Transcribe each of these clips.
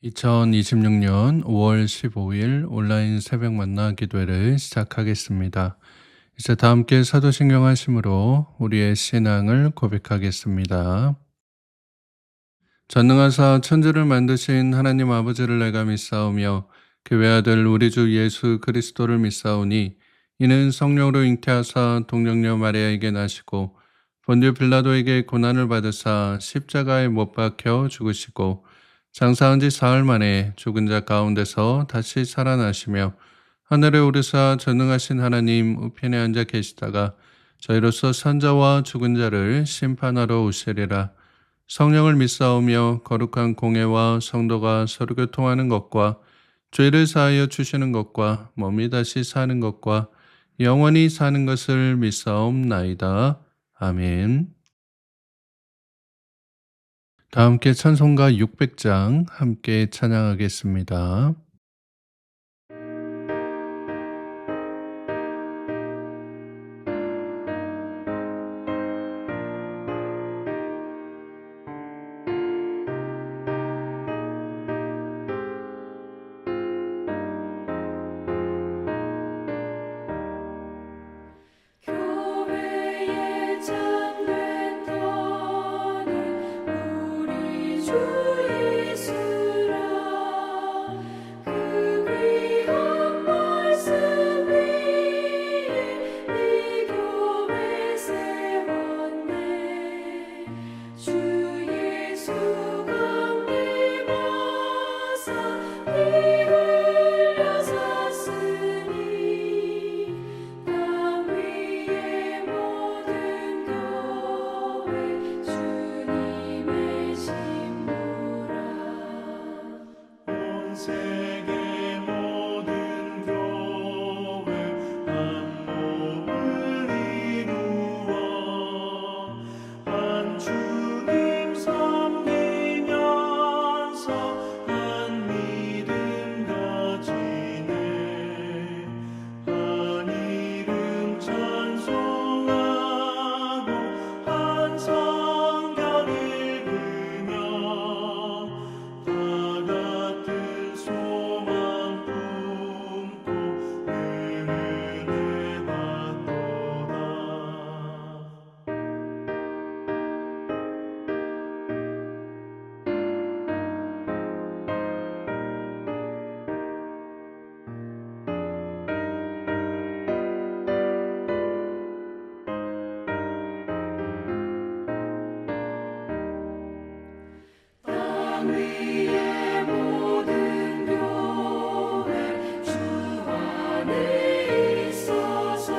2026년 5월 15일 온라인 새벽 만나 기도회를 시작하겠습니다. 이제 다 함께 사도신경 하심으로 우리의 신앙을 고백하겠습니다. 전능하사 천지를 만드신 하나님 아버지를 내가 믿사오며 그 외아들 우리 주 예수 그리스도를 믿사오니 이는 성령으로 잉태하사 동정녀 마리아에게 나시고 본디오 빌라도에게 고난을 받으사 십자가에 못 박혀 죽으시고 장사한 지 사흘 만에 죽은 자 가운데서 다시 살아나시며 하늘에 오르사 전능하신 하나님 우편에 앉아 계시다가 저희로서 산자와 죽은 자를 심판하러 오시리라. 성령을 믿사오며 거룩한 공예와 성도가 서로 교통하는 것과 죄를 사하여 주시는 것과 몸이 다시 사는 것과 영원히 사는 것을 믿사옵나이다. 아멘. 다 함께 찬송가 600장 함께 찬양하겠습니다. 교회에 참된 터는 우리 주 예수라. 그 귀한 말씀 위에 이 교회 세웠네. 주 예수 감리보사 피 흘려 샀으니 땅 위의 모든 교회 주님의 신부라. 온 세계 모든 교회 한 몸을 이루어 한 주님 섬기면서 한 믿음 가지네. 한 이름 찬송하고 한 성경 읽으며 다 같은 소망 품고 은혜 받도다. 땅 위의 모든 교회 주 안에 있어서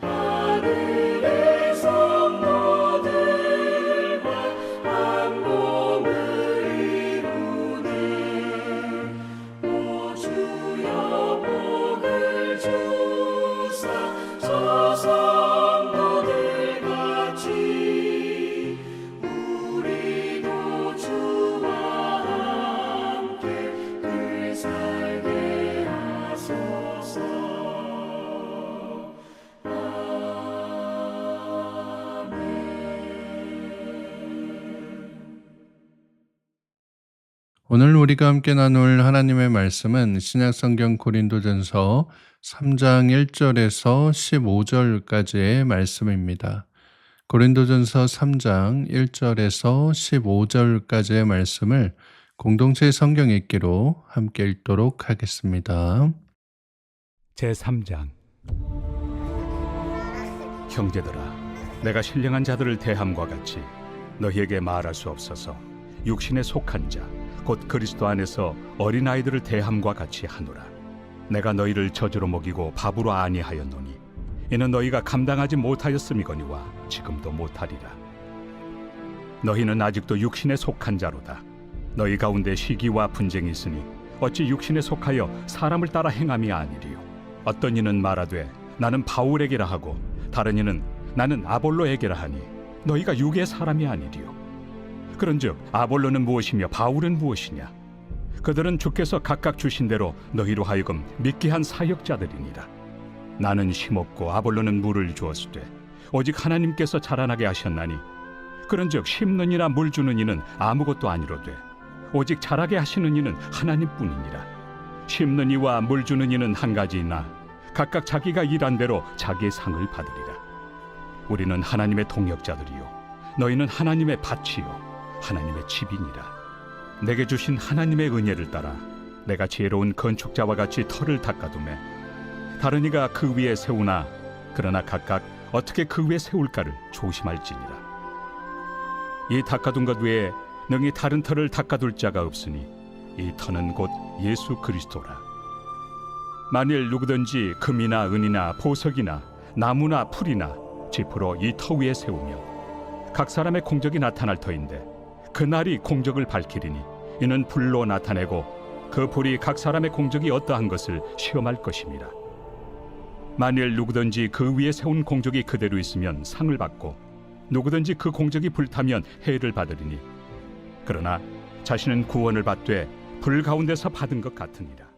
하늘의 성도들과 한 몸을 이루네. 오 주여 복을 주사 저 성도들 같이 우리도 주와 함께 늘 살게 하소서. 오늘 우리가 함께 나눌 하나님의 말씀은 신약성경 고린도전서 3장 1절에서 15절까지의 말씀입니다. 고린도전서 3장 1절에서 15절까지의 말씀을 공동체 성경 읽기로 함께 읽도록 하겠습니다. 제3장. 형제들아, 내가 신령한 자들을 대함과 같이 너희에게 말할 수 없어서 육신에 속한 자 곧 그리스도 안에서 어린아이들을 대함과 같이 하노라. 내가 너희를 저주로 먹이고 밥으로 아니하였노니 이는 너희가 감당하지 못하였음이거니와 지금도 못하리라. 너희는 아직도 육신에 속한 자로다. 너희 가운데 시기와 분쟁이 있으니 어찌 육신에 속하여 사람을 따라 행함이 아니리요. 어떤 이는 말하되 나는 바울에게라 하고 다른 이는 나는 아볼로에게라 하니 너희가 육의 사람이 아니리요. 그런즉 아볼로는 무엇이며 바울은 무엇이냐? 그들은 주께서 각각 주신 대로 너희로 하여금 믿게 한 사역자들이니라. 나는 심었고 아볼로는 물을 주었으되 오직 하나님께서 자라나게 하셨나니 그런즉 심는 이나 물 주는 이는 아무것도 아니로되 오직 자라게 하시는 이는 하나님뿐이니라. 심는 이와 물 주는 이는 한 가지이나 각각 자기가 일한 대로 자기의 상을 받으리라. 우리는 하나님의 동역자들이요 너희는 하나님의 밭이요 하나님의 집이니라. 내게 주신 하나님의 은혜를 따라 내가 지혜로운 건축자와 같이 터를 닦아두매 다른 이가 그 위에 세우나 그러나 각각 어떻게 그 위에 세울까를 조심할지니라. 이 닦아둔 것 외에 능히 다른 터를 닦아둘 자가 없으니 이 터는 곧 예수 그리스도라. 만일 누구든지 금이나 은이나 보석이나 나무나 풀이나 지프로 이 터 위에 세우면 각 사람의 공적이 나타날 터인데 그날이 공적을 밝히리니 이는 불로 나타내고 그 불이 각 사람의 공적이 어떠한 것을 시험할 것입니다. 만일 누구든지 그 위에 세운 공적이 그대로 있으면 상을 받고 누구든지 그 공적이 불타면 해를 받으리니 그러나 자신은 구원을 받되 불 가운데서 받은 것 같으니라.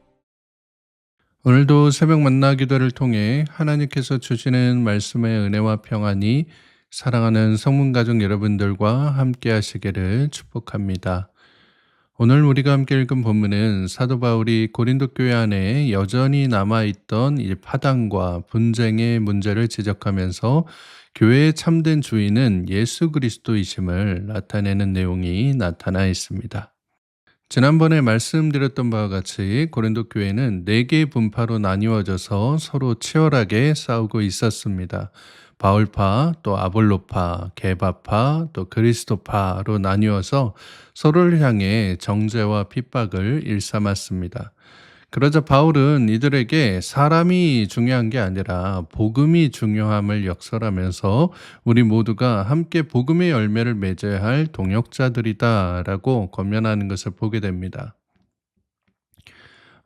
오늘도 새벽 만나 기도를 통해 하나님께서 주시는 말씀의 은혜와 평안이 사랑하는 성문가족 여러분들과 함께 하시기를 축복합니다. 오늘 우리가 함께 읽은 본문은 사도 바울이 고린도 교회 안에 여전히 남아있던 이 파당과 분쟁의 문제를 지적하면서 교회의 참된 주인은 예수 그리스도이심을 나타내는 내용이 나타나 있습니다. 지난번에 말씀드렸던 바와 같이 고린도 교회는 4개의 분파로 나뉘어져서 서로 치열하게 싸우고 있었습니다. 바울파, 또 아볼로파, 게바파, 또 그리스도파로 나뉘어서 서로를 향해 정죄와 핍박을 일삼았습니다. 그러자 바울은 이들에게 사람이 중요한 게 아니라 복음이 중요함을 역설하면서 우리 모두가 함께 복음의 열매를 맺어야 할 동역자들이다라고 권면하는 것을 보게 됩니다.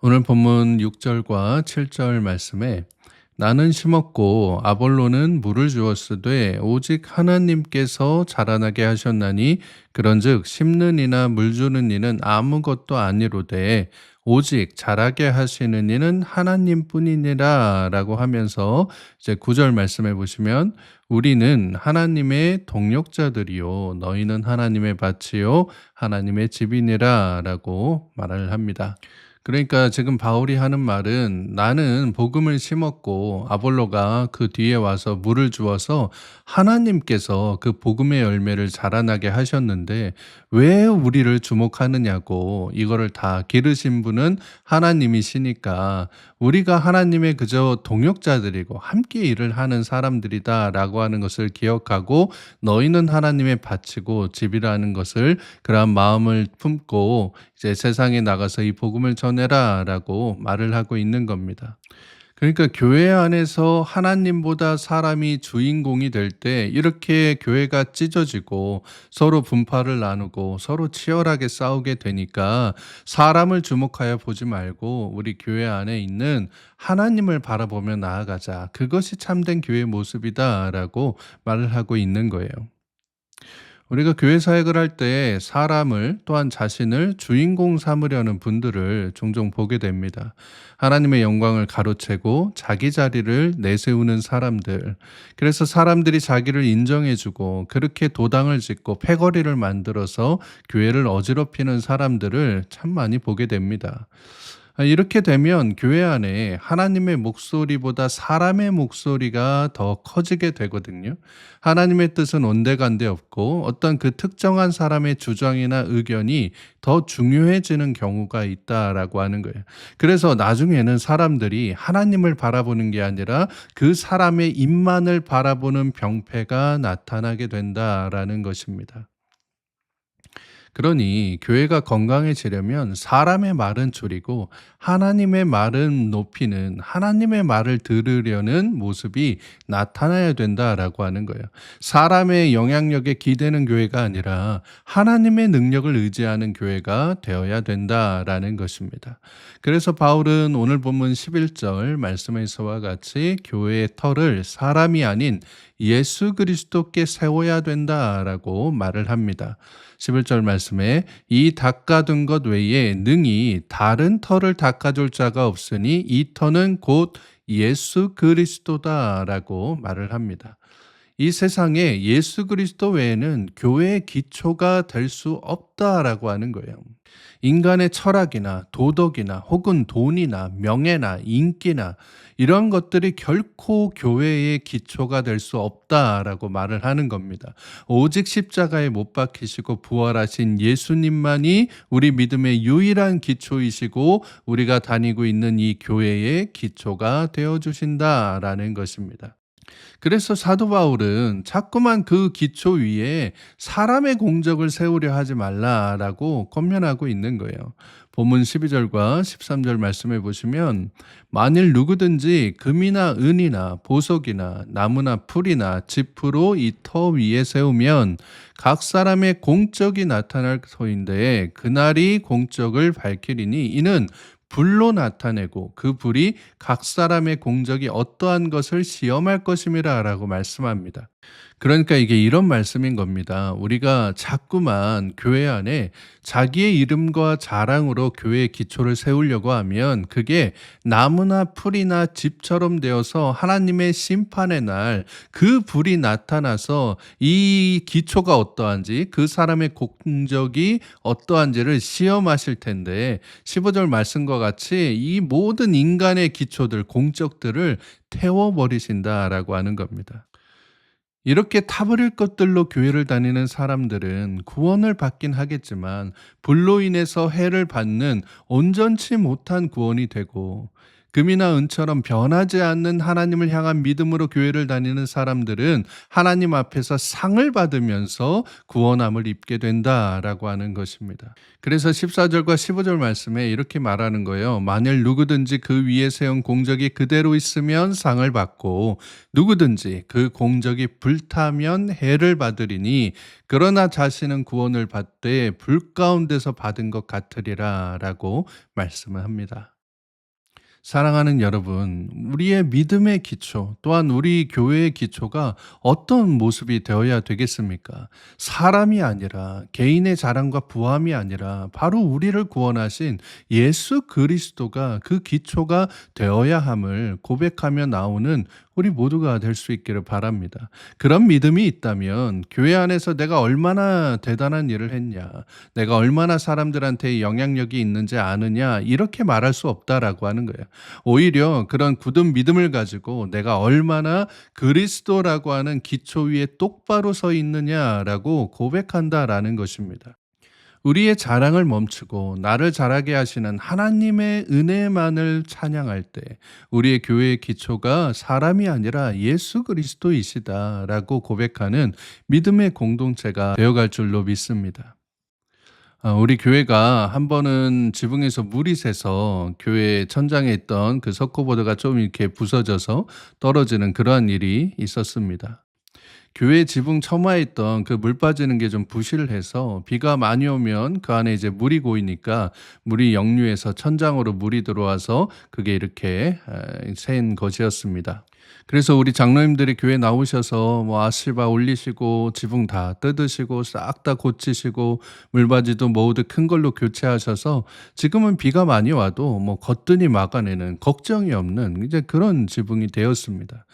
오늘 본문 6절과 7절 말씀에 나는 심었고 아볼로는 물을 주었으되 오직 하나님께서 자라나게 하셨나니 그런즉 심는 이나 물 주는 이는 아무것도 아니로되 오직 자라게 하시는 이는 하나님뿐이니라 라고 하면서 이제 9절 말씀해 보시면 우리는 하나님의 동역자들이요 너희는 하나님의 밭이요 하나님의 집이니라 라고 말을 합니다. 그러니까 지금 바울이 하는 말은 나는 복음을 심었고 아볼로가 그 뒤에 와서 물을 주어서 하나님께서 그 복음의 열매를 자라나게 하셨는데 왜 우리를 주목하느냐고 이거를 다 기르신 분은 하나님이시니까 우리가 하나님의 그저 동역자들이고 함께 일을 하는 사람들이다라고 하는 것을 기억하고 너희는 하나님의 밭이고 집이라는 것을 그러한 마음을 품고 이제 세상에 나가서 이 복음을 전해라라고 말을 하고 있는 겁니다. 그러니까 교회 안에서 하나님보다 사람이 주인공이 될 때 이렇게 교회가 찢어지고 서로 분파를 나누고 서로 치열하게 싸우게 되니까 사람을 주목하여 보지 말고 우리 교회 안에 있는 하나님을 바라보며 나아가자. 그것이 참된 교회의 모습이다라고 말을 하고 있는 거예요. 우리가 교회 사역을 할 때 사람을 또한 자신을 주인공 삼으려는 분들을 종종 보게 됩니다. 하나님의 영광을 가로채고 자기 자리를 내세우는 사람들. 그래서 사람들이 자기를 인정해주고 그렇게 도당을 짓고 패거리를 만들어서 교회를 어지럽히는 사람들을 참 많이 보게 됩니다. 이렇게 되면 교회 안에 하나님의 목소리보다 사람의 목소리가 더 커지게 되거든요. 하나님의 뜻은 온데간데 없고 어떤 그 특정한 사람의 주장이나 의견이 더 중요해지는 경우가 있다라고 하는 거예요. 그래서 나중에는 사람들이 하나님을 바라보는 게 아니라 그 사람의 입만을 바라보는 병폐가 나타나게 된다라는 것입니다. 그러니 교회가 건강해지려면 사람의 말은 줄이고 하나님의 말은 높이는 하나님의 말을 들으려는 모습이 나타나야 된다라고 하는 거예요. 사람의 영향력에 기대는 교회가 아니라 하나님의 능력을 의지하는 교회가 되어야 된다라는 것입니다. 그래서 바울은 오늘 본문 11절 말씀에서와 같이 교회의 터를 사람이 아닌 예수 그리스도께 세워야 된다라고 말을 합니다. 11절 말씀에 이 닦아둔 것 외에 능히 다른 터를 닦아줄 자가 없으니 이 터는 곧 예수 그리스도다라고 말을 합니다. 이 세상에 예수 그리스도 외에는 교회의 기초가 될 수 없다라고 하는 거예요. 인간의 철학이나 도덕이나 혹은 돈이나 명예나 인기나 이런 것들이 결코 교회의 기초가 될 수 없다라고 말을 하는 겁니다. 오직 십자가에 못 박히시고 부활하신 예수님만이 우리 믿음의 유일한 기초이시고 우리가 다니고 있는 이 교회의 기초가 되어 주신다라는 것입니다. 그래서 사도 바울은 자꾸만 그 기초 위에 사람의 공적을 세우려 하지 말라라고 권면하고 있는 거예요. 본문 12절과 13절 말씀해 보시면 만일 누구든지 금이나 은이나 보석이나 나무나 풀이나 짚으로 이 터 위에 세우면 각 사람의 공적이 나타날 터인데 그날이 공적을 밝히리니 이는 불로 나타내고 그 불이 각 사람의 공적이 어떠한 것을 시험할 것임이라 라고 말씀합니다. 그러니까 이게 이런 말씀인 겁니다. 우리가 자꾸만 교회 안에 자기의 이름과 자랑으로 교회의 기초를 세우려고 하면 그게 나무나 풀이나 집처럼 되어서 하나님의 심판의 날 그 불이 나타나서 이 기초가 어떠한지 그 사람의 공적이 어떠한지를 시험하실 텐데 15절 말씀과 같이 이 모든 인간의 기초들, 공적들을 태워버리신다라고 하는 겁니다. 이렇게 타버릴 것들로 교회를 다니는 사람들은 구원을 받긴 하겠지만 불로 인해서 해를 받는 온전치 못한 구원이 되고 금이나 은처럼 변하지 않는 하나님을 향한 믿음으로 교회를 다니는 사람들은 하나님 앞에서 상을 받으면서 구원함을 입게 된다라고 하는 것입니다. 그래서 14절과 15절 말씀에 이렇게 말하는 거예요. 만일 누구든지 그 위에 세운 공적이 그대로 있으면 상을 받고 누구든지 그 공적이 불타면 해를 받으리니 그러나 자신은 구원을 받되 불 가운데서 받은 것 같으리라 라고 말씀을 합니다. 사랑하는 여러분, 우리의 믿음의 기초, 또한 우리 교회의 기초가 어떤 모습이 되어야 되겠습니까? 사람이 아니라 개인의 자랑과 부함이 아니라 바로 우리를 구원하신 예수 그리스도가 그 기초가 되어야 함을 고백하며 나오는 우리 모두가 될 수 있기를 바랍니다. 그런 믿음이 있다면 교회 안에서 내가 얼마나 대단한 일을 했냐, 내가 얼마나 사람들한테 영향력이 있는지 아느냐 이렇게 말할 수 없다라고 하는 거예요. 오히려 그런 굳은 믿음을 가지고 내가 얼마나 그리스도라고 하는 기초 위에 똑바로 서 있느냐라고 고백한다라는 것입니다. 우리의 자랑을 멈추고 나를 자라게 하시는 하나님의 은혜만을 찬양할 때 우리의 교회의 기초가 사람이 아니라 예수 그리스도이시다라고 고백하는 믿음의 공동체가 되어갈 줄로 믿습니다. 우리 교회가 한 번은 지붕에서 물이 새서 교회 천장에 있던 그 석고보드가 좀 이렇게 부서져서 떨어지는 그러한 일이 있었습니다. 교회 지붕 처마에 있던 그 물 빠지는 게 좀 부실해서 비가 많이 오면 그 안에 이제 물이 고이니까 물이 역류해서 천장으로 물이 들어와서 그게 이렇게 새인 것이었습니다. 그래서 우리 장로님들이 교회 나오셔서 뭐 아실바 올리시고 지붕 다 뜯으시고 싹 다 고치시고 물바지도 모두 큰 걸로 교체하셔서 지금은 비가 많이 와도 뭐 거뜬히 막아내는 걱정이 없는 이제 그런 지붕이 되었습니다.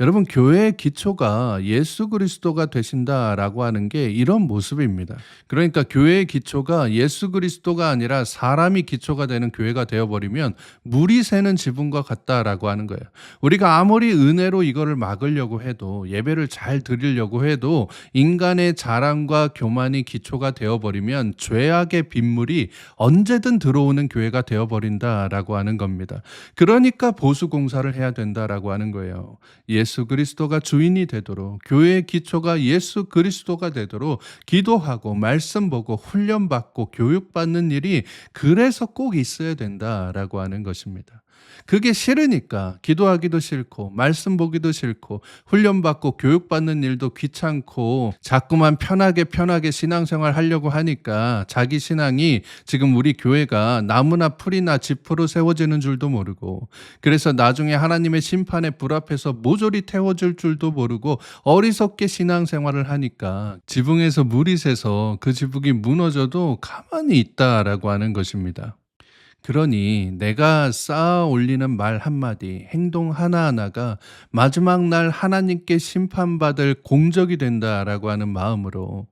여러분 교회의 기초가 예수 그리스도가 되신다라고 하는 게 이런 모습입니다. 그러니까 교회의 기초가 예수 그리스도가 아니라 사람이 기초가 되는 교회가 되어버리면 물이 새는 지붕과 같다라고 하는 거예요. 우리가 아무리 은혜로 이거를 막으려고 해도 예배를 잘 드리려고 해도 인간의 자랑과 교만이 기초가 되어버리면 죄악의 빗물이 언제든 들어오는 교회가 되어버린다라고 하는 겁니다. 그러니까 보수공사를 해야 된다라고 하는 거예요. 예수 그리스도가 주인이 되도록 교회의 기초가 예수 그리스도가 되도록 기도하고 말씀 보고 훈련받고 교육받는 일이 그래서 꼭 있어야 된다라고 하는 것입니다. 그게 싫으니까 기도하기도 싫고 말씀 보기도 싫고 훈련받고 교육받는 일도 귀찮고 자꾸만 편하게 신앙생활 하려고 하니까 자기 신앙이 지금 우리 교회가 나무나 풀이나 짚으로 세워지는 줄도 모르고 그래서 나중에 하나님의 심판의 불 앞에서 모조리 태워질 줄도 모르고 어리석게 신앙생활을 하니까 지붕에서 물이 새서 그 지붕이 무너져도 가만히 있다라고 하는 것입니다. 그러니 내가 쌓아 올리는 말 한마디, 행동 하나하나가 마지막 날 하나님께 심판받을 공적이 된다라고 하는 마음으로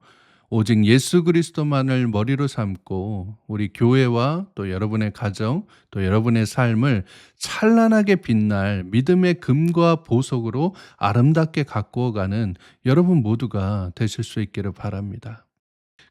오직 예수 그리스도만을 머리로 삼고 우리 교회와 또 여러분의 가정, 또 여러분의 삶을 찬란하게 빛날 믿음의 금과 보석으로 아름답게 가꾸어가는 여러분 모두가 되실 수 있기를 바랍니다.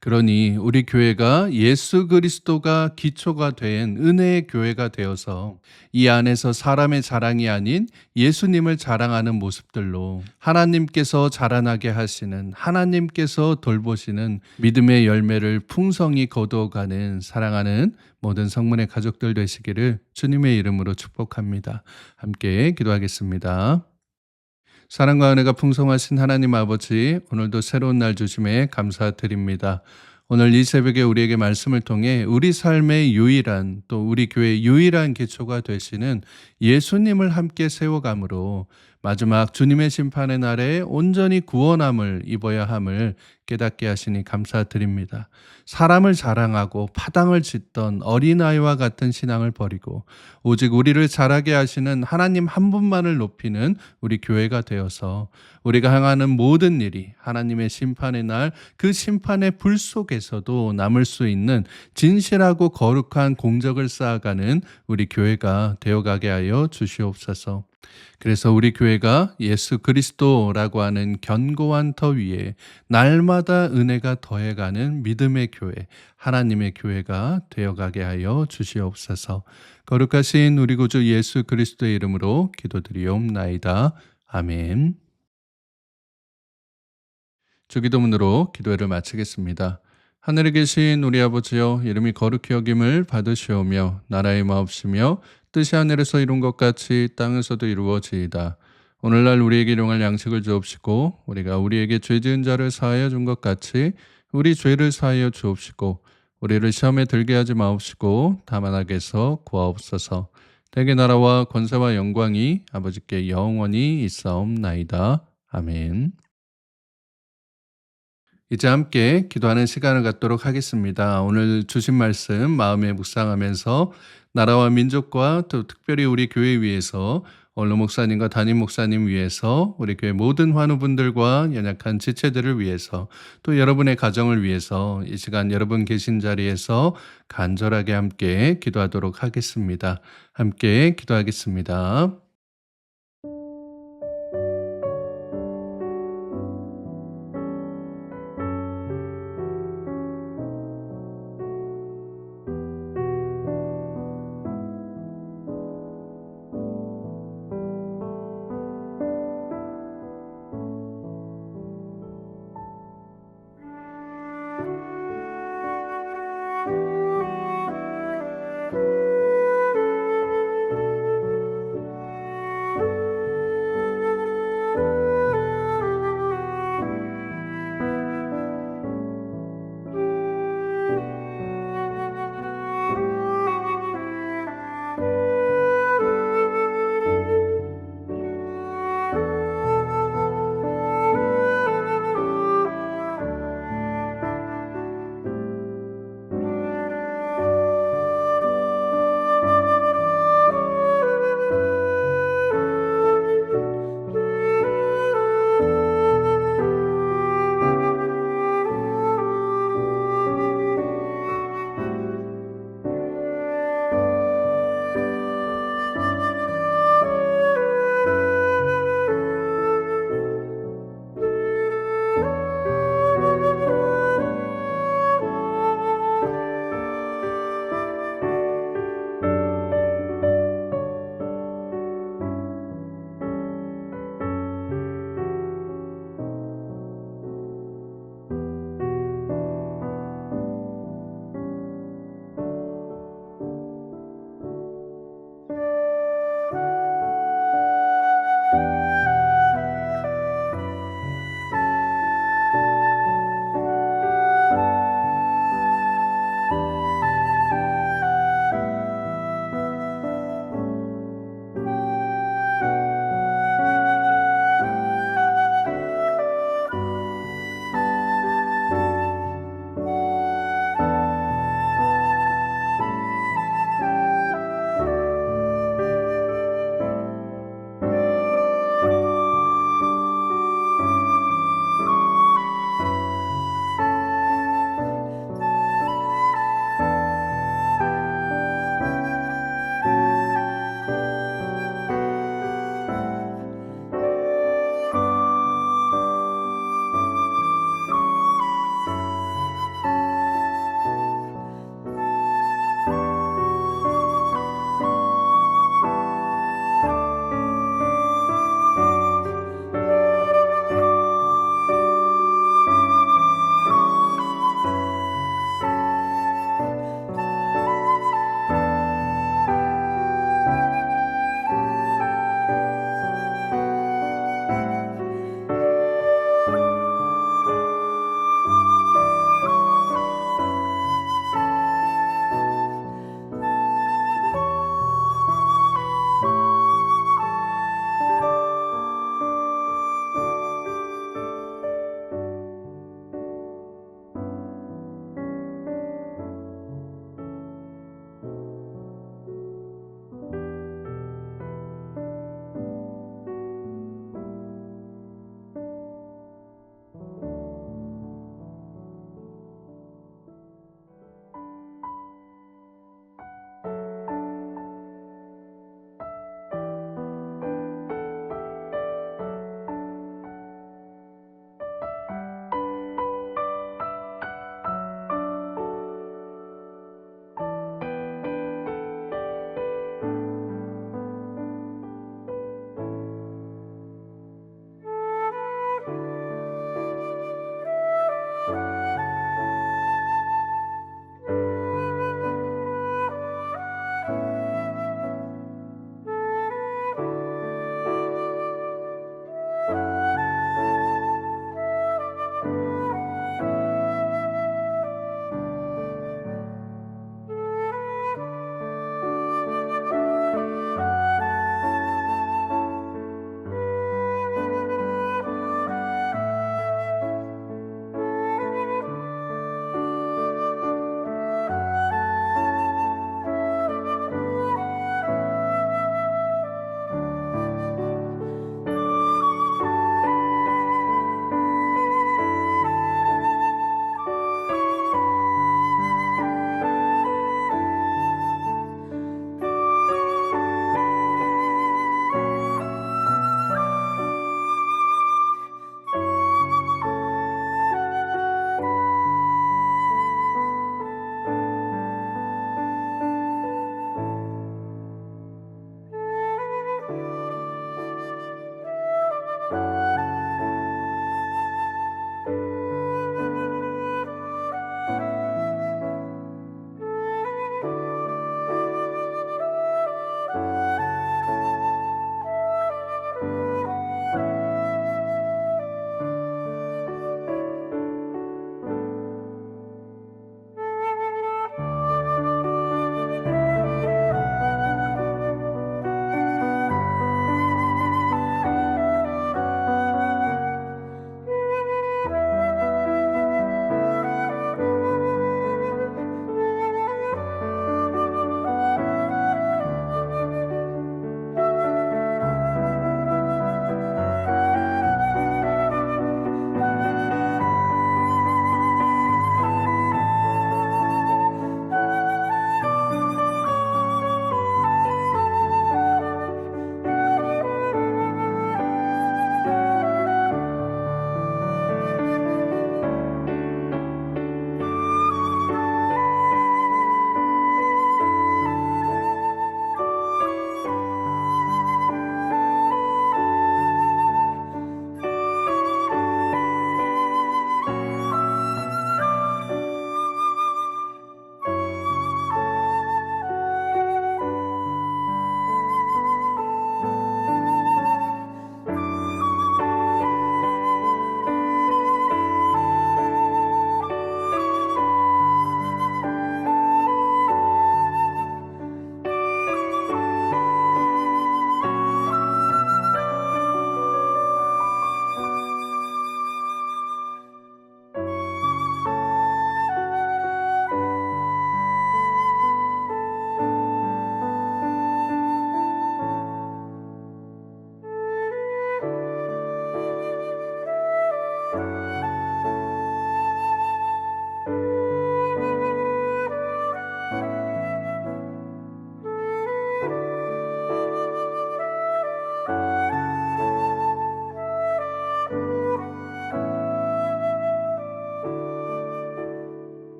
그러니 우리 교회가 예수 그리스도가 기초가 된 은혜의 교회가 되어서 이 안에서 사람의 자랑이 아닌 예수님을 자랑하는 모습들로 하나님께서 자라나게 하시는, 하나님께서 돌보시는 믿음의 열매를 풍성히 거두어가는 사랑하는 모든 성문의 가족들 되시기를 주님의 이름으로 축복합니다. 함께 기도하겠습니다. 사랑과 은혜가 풍성하신 하나님 아버지, 오늘도 새로운 날 주심에 감사드립니다. 오늘 이 새벽에 우리에게 말씀을 통해 우리 삶의 유일한, 또 우리 교회의 유일한 기초가 되시는 예수님을 함께 세워감으로 마지막 주님의 심판의 날에 온전히 구원함을 입어야 함을 깨닫게 하시니 감사드립니다. 사람을 자랑하고 파당을 짓던 어린아이와 같은 신앙을 버리고 오직 우리를 자라게 하시는 하나님 한 분만을 높이는 우리 교회가 되어서 우리가 향하는 모든 일이 하나님의 심판의 날 그 심판의 불 속에서도 남을 수 있는 진실하고 거룩한 공적을 쌓아가는 우리 교회가 되어가게 하여 주시옵소서. 그래서 우리 교회가 예수 그리스도라고 하는 견고한 터 위에 날마다 은혜가 더해가는 믿음의 교회, 하나님의 교회가 되어가게 하여 주시옵소서. 거룩하신 우리 구주 예수 그리스도의 이름으로 기도드리옵나이다. 아멘. 주기도문으로 기도회를 마치겠습니다. 하늘에 계신 우리 아버지여, 이름이 거룩히 여김을 받으시오며 나라의 마옵시며 뜻이 하늘에서 이룬 것 같이 땅에서도 이루어지이다. 오늘날 우리에게 일용할 양식을 주옵시고 우리가 우리에게 죄 지은 자를 사하여 준 것 같이 우리 죄를 사하여 주옵시고 우리를 시험에 들게 하지 마옵시고 다만 악에서 구하옵소서. 대개 나라와 권세와 영광이 아버지께 영원히 있사옵나이다. 아멘. 이제 함께 기도하는 시간을 갖도록 하겠습니다. 오늘 주신 말씀 마음에 묵상하면서 나라와 민족과 또 특별히 우리 교회 위해서 원로 목사님과 담임 목사님 위해서 우리 교회 모든 환우분들과 연약한 지체들을 위해서 또 여러분의 가정을 위해서 이 시간 여러분 계신 자리에서 간절하게 함께 기도하도록 하겠습니다. 함께 기도하겠습니다.